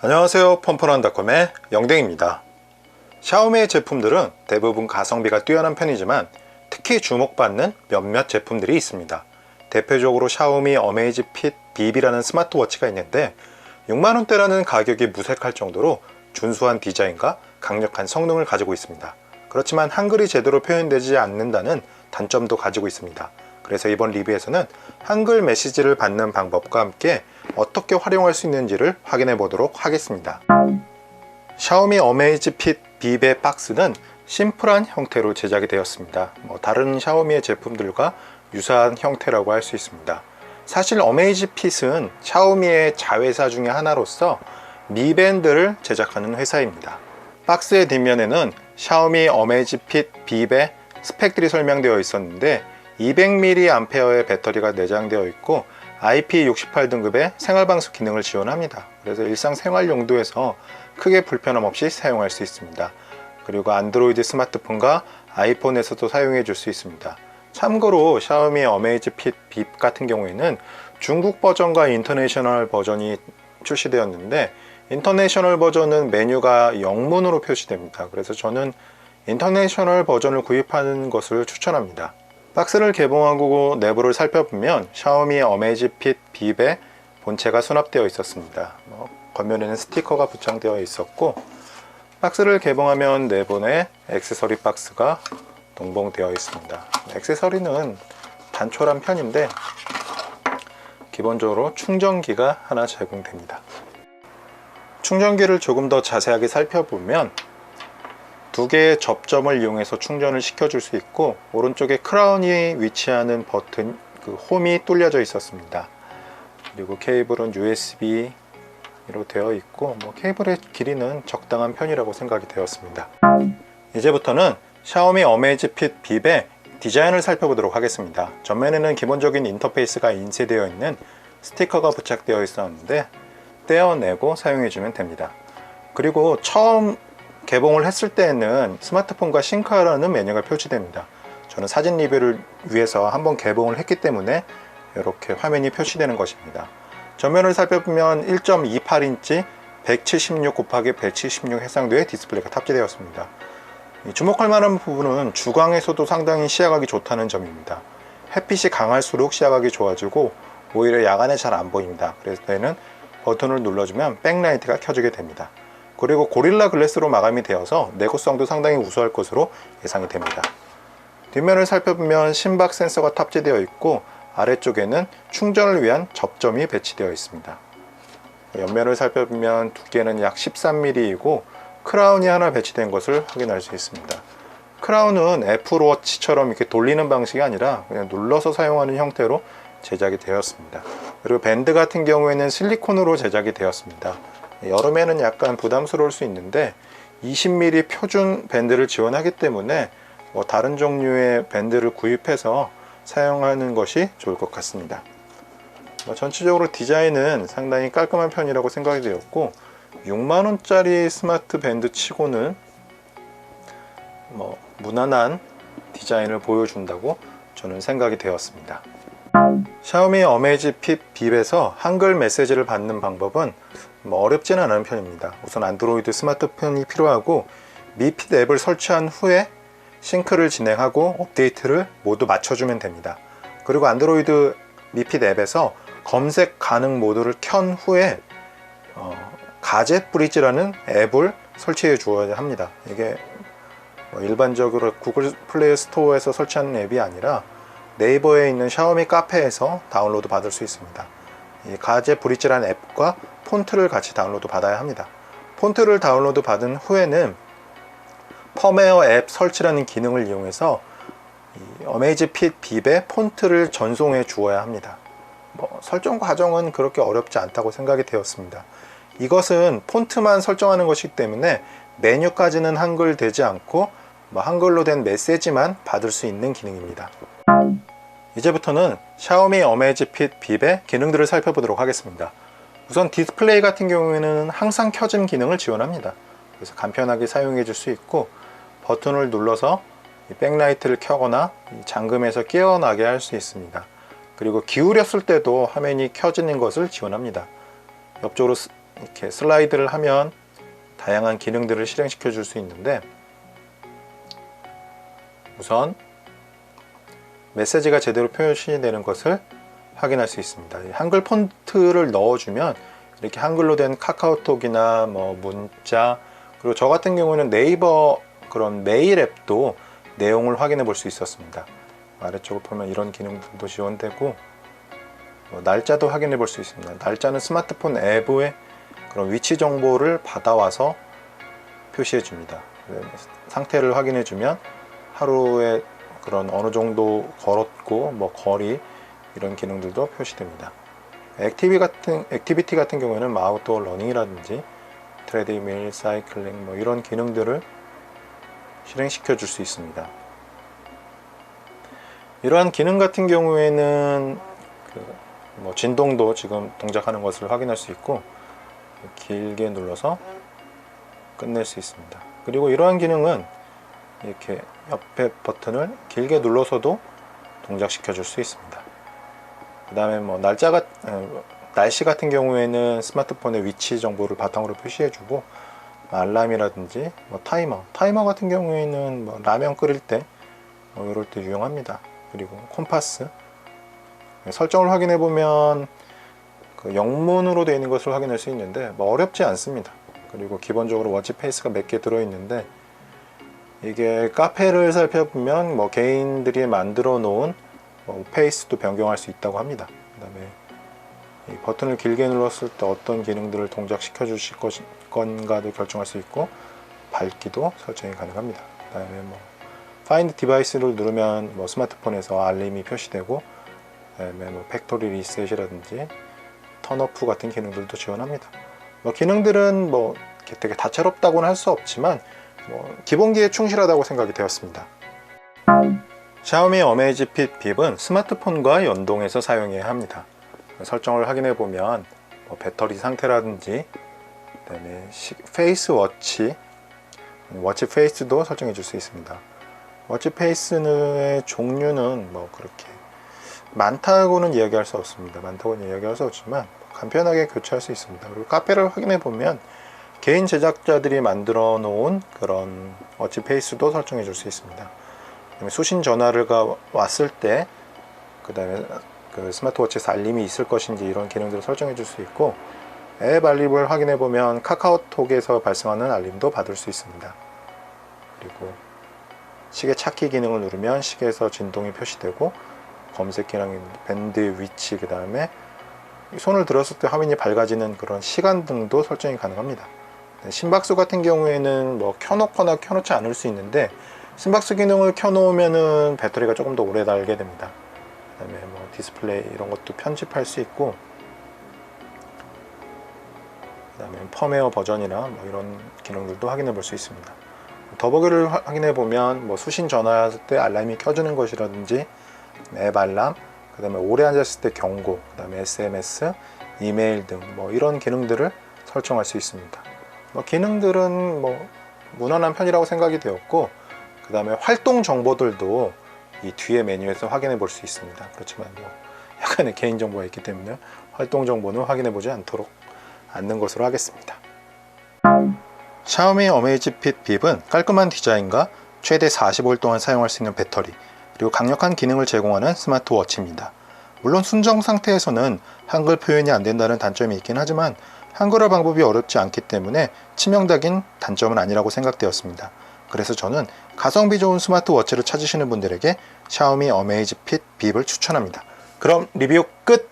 안녕하세요, 폰폰원닷컴의 영댕입니다. 샤오미의 제품들은 대부분 가성비가 뛰어난 편이지만 특히 주목받는 몇몇 제품들이 있습니다. 대표적으로 샤오미 어메이지핏 빕이라는 스마트워치가 있는데 6만원대라는 가격이 무색할 정도로 준수한 디자인과 강력한 성능을 가지고 있습니다. 그렇지만 한글이 제대로 표현되지 않는다는 단점도 가지고 있습니다. 그래서 이번 리뷰에서는 한글 메시지를 받는 방법과 함께 어떻게 활용할 수 있는지를 확인해 보도록 하겠습니다. 샤오미 어메이지핏 빕의 박스는 심플한 형태로 제작이 되었습니다. 다른 샤오미의 제품들과 유사한 형태라고 할 수 있습니다. 사실 어메이지핏은 샤오미의 자회사 중에 하나로서 미 밴드를 제작하는 회사입니다. 박스의 뒷면에는 샤오미 어메이지핏 빕의 스펙들이 설명되어 있었는데 200mAh의 배터리가 내장되어 있고 IP68 등급의 생활방수 기능을 지원합니다. 그래서 일상생활 용도에서 크게 불편함 없이 사용할 수 있습니다. 그리고 안드로이드 스마트폰과 아이폰에서도 사용해 줄 수 있습니다. 참고로 샤오미 어메이지핏 빕 같은 경우에는 중국 버전과 인터내셔널 버전이 출시되었는데 인터내셔널 버전은 메뉴가 영문으로 표시됩니다. 그래서 저는 인터내셔널 버전을 구입하는 것을 추천합니다. 박스를 개봉하고 내부를 살펴보면 샤오미 어메이지핏 빕의 본체가 수납되어 있었습니다. 겉면에는 스티커가 부착되어 있었고 박스를 개봉하면 내부에 액세서리 박스가 동봉되어 있습니다. 액세서리는 단촐한 편인데 기본적으로 충전기가 하나 제공됩니다. 충전기를 조금 더 자세하게 살펴보면 두 개의 접점을 이용해서 충전을 시켜줄 수 있고 오른쪽에 크라운이 위치하는 버튼 홈이 뚫려져 있었습니다. 그리고 케이블은 USB로 되어 있고 케이블의 길이는 적당한 편이라고 생각이 되었습니다. 이제부터는 샤오미 어메이지핏 빕의 디자인을 살펴보도록 하겠습니다. 전면에는 기본적인 인터페이스가 인쇄되어 있는 스티커가 부착되어 있었는데 떼어내고 사용해주면 됩니다. 그리고 처음 개봉을 했을 때에는 스마트폰과 싱크하라는 메뉴가 표시됩니다. 저는 사진 리뷰를 위해서 한번 개봉을 했기 때문에 이렇게 화면이 표시되는 것입니다. 전면을 살펴보면 1.28인치 176x176 해상도의 디스플레이가 탑재되었습니다. 주목할 만한 부분은 주광에서도 상당히 시야각이 좋다는 점입니다. 햇빛이 강할수록 시야각이 좋아지고 오히려 야간에 잘 안 보입니다. 그래서 때는 버튼을 눌러주면 백라이트가 켜지게 됩니다. 그리고 고릴라 글래스로 마감이 되어서 내구성도 상당히 우수할 것으로 예상이 됩니다. 뒷면을 살펴보면 심박 센서가 탑재되어 있고 아래쪽에는 충전을 위한 접점이 배치되어 있습니다. 옆면을 살펴보면 두께는 약 13mm이고 크라운이 하나 배치된 것을 확인할 수 있습니다. 크라운은 애플워치처럼 이렇게 돌리는 방식이 아니라 그냥 눌러서 사용하는 형태로 제작이 되었습니다. 그리고 밴드 같은 경우에는 실리콘으로 제작이 되었습니다. 여름에는 약간 부담스러울 수 있는데 20mm 표준 밴드를 지원하기 때문에 다른 종류의 밴드를 구입해서 사용하는 것이 좋을 것 같습니다. 전체적으로 디자인은 상당히 깔끔한 편이라고 생각이 되었고 6만원짜리 스마트 밴드 치고는 무난한 디자인을 보여준다고 저는 생각이 되었습니다. 샤오미 어메이지핏 빕에서 한글 메시지를 받는 방법은 어렵지는 않은 편입니다. 우선 안드로이드 스마트폰이 필요하고 미핏 앱을 설치한 후에 싱크를 진행하고 업데이트를 모두 맞춰주면 됩니다. 그리고 안드로이드 미핏 앱에서 검색 가능 모드를 켠 후에 가젯 브리지라는 앱을 설치해 주어야 합니다. 이게 일반적으로 구글 플레이 스토어에서 설치하는 앱이 아니라 네이버에 있는 샤오미 카페에서 다운로드 받을 수 있습니다. 이 가젯 브리지라는 앱과 폰트를 같이 다운로드 받아야 합니다. 폰트를 다운로드 받은 후에는 펌웨어 앱 설치라는 기능을 이용해서 이 어메이지핏 빕의 폰트를 전송해 주어야 합니다. 설정 과정은 그렇게 어렵지 않다고 생각이 되었습니다. 이것은 폰트만 설정하는 것이기 때문에 메뉴까지는 한글 되지 않고 한글로 된 메시지만 받을 수 있는 기능입니다. 이제부터는 샤오미 어메이지핏 빕의 기능들을 살펴보도록 하겠습니다. 우선 디스플레이 같은 경우에는 항상 켜짐 기능을 지원합니다. 그래서 간편하게 사용해 줄 수 있고 버튼을 눌러서 백라이트를 켜거나 잠금에서 깨어나게 할 수 있습니다. 그리고 기울였을 때도 화면이 켜지는 것을 지원합니다. 옆쪽으로 이렇게 슬라이드를 하면 다양한 기능들을 실행시켜 줄 수 있는데, 우선 메시지가 제대로 표시되는 것을 확인할 수 있습니다. 한글 폰트를 넣어주면 이렇게 한글로 된 카카오톡이나 뭐 문자, 그리고 저 같은 경우는 네이버 그런 메일 앱도 내용을 확인해 볼 수 있었습니다. 아래쪽을 보면 이런 기능들도 지원되고, 날짜도 확인해 볼 수 있습니다. 날짜는 스마트폰 앱의 그런 위치 정보를 받아와서 표시해 줍니다. 상태를 확인해 주면 하루에 그런 어느 정도 걸었고 뭐 거리, 이런 기능들도 표시됩니다. 액티비티 같은 경우에는 아웃도어 러닝이라든지 트레드밀, 사이클링 뭐 이런 기능들을 실행시켜 줄 수 있습니다. 이러한 기능 같은 경우에는 뭐 진동도 지금 동작하는 것을 확인할 수 있고, 길게 눌러서 끝낼 수 있습니다. 그리고 이러한 기능은 이렇게 옆에 버튼을 길게 눌러서도 동작시켜 줄 수 있습니다. 그 다음에 뭐 날씨 같은 경우에는 스마트폰의 위치 정보를 바탕으로 표시해 주고, 알람이라든지 뭐 타이머 같은 경우에는 뭐 라면 끓일 때 뭐 이럴 때 유용합니다. 그리고 콤파스 설정을 확인해 보면 그 영문으로 되어 있는 것을 확인할 수 있는데 뭐 어렵지 않습니다. 그리고 기본적으로 워치 페이스가 몇 개 들어 있는데, 이게 카페를 살펴보면 뭐 개인들이 만들어 놓은 뭐 페이스도 변경할 수 있다고 합니다. 그 다음에 이 버튼을 길게 눌렀을 때 어떤 기능들을 동작시켜 주실 건가도 결정할 수 있고, 밝기도 설정이 가능합니다. 그 다음에 뭐 파인드 디바이스를 누르면 뭐 스마트폰에서 알림이 표시되고, 그 다음에 뭐 팩토리 리셋이라든지 턴오프 같은 기능들도 지원합니다. 뭐 기능들은 뭐 되게 다채롭다고는 할 수 없지만 뭐 기본기에 충실하다고 생각이 되었습니다. 샤오미 어메이지핏 빕은 스마트폰과 연동해서 사용해야 합니다. 설정을 확인해 보면 뭐 배터리 상태라든지, 그다음에 페이스 워치 페이스도 설정해 줄 수 있습니다. 워치 페이스의 종류는 뭐 그렇게 많다고는 이야기할 수 없습니다. 많다고는 이야기할 수 없지만 간편하게 교체할 수 있습니다. 그리고 카페를 확인해 보면 개인 제작자들이 만들어 놓은 그런 워치 페이스도 설정해 줄 수 있습니다. 수신 전화가 왔을 때, 그 다음에 그 스마트워치에서 알림이 있을 것인지 이런 기능들을 설정해 줄 수 있고, 앱 알림을 확인해 보면 카카오톡에서 발생하는 알림도 받을 수 있습니다. 그리고 시계 찾기 기능을 누르면 시계에서 진동이 표시되고, 검색 기능, 밴드 위치, 그 다음에 손을 들었을 때 화면이 밝아지는 그런 시간 등도 설정이 가능합니다. 심박수 같은 경우에는 뭐 켜놓거나 켜놓지 않을 수 있는데, 심박수 기능을 켜놓으면은 배터리가 조금 더 오래 달게 됩니다. 그 다음에 뭐 디스플레이 이런 것도 편집할 수 있고, 그 다음에 펌웨어 버전이나 뭐 이런 기능들도 확인해 볼 수 있습니다. 더보기를 확인해 보면 뭐 수신 전화할 때 알람이 켜주는 것이라든지 앱 알람, 그 다음에 오래 앉았을 때 경고, 그 다음에 SMS, 이메일 등 뭐 이런 기능들을 설정할 수 있습니다. 뭐 기능들은 뭐 무난한 편이라고 생각이 되었고, 그 다음에 활동 정보들도 이 뒤에 메뉴에서 확인해 볼 수 있습니다. 그렇지만 뭐 약간의 개인 정보가 있기 때문에 활동 정보는 확인해 보지 않는 것으로 하겠습니다. 샤오미 어메이지핏 빕은 깔끔한 디자인과 최대 45일 동안 사용할 수 있는 배터리, 그리고 강력한 기능을 제공하는 스마트워치입니다. 물론 순정 상태에서는 한글 표현이 안 된다는 단점이 있긴 하지만 한글화 방법이 어렵지 않기 때문에 치명적인 단점은 아니라고 생각되었습니다. 그래서 저는 가성비 좋은 스마트워치를 찾으시는 분들에게 샤오미 어메이지핏 빕을 추천합니다. 그럼 리뷰 끝!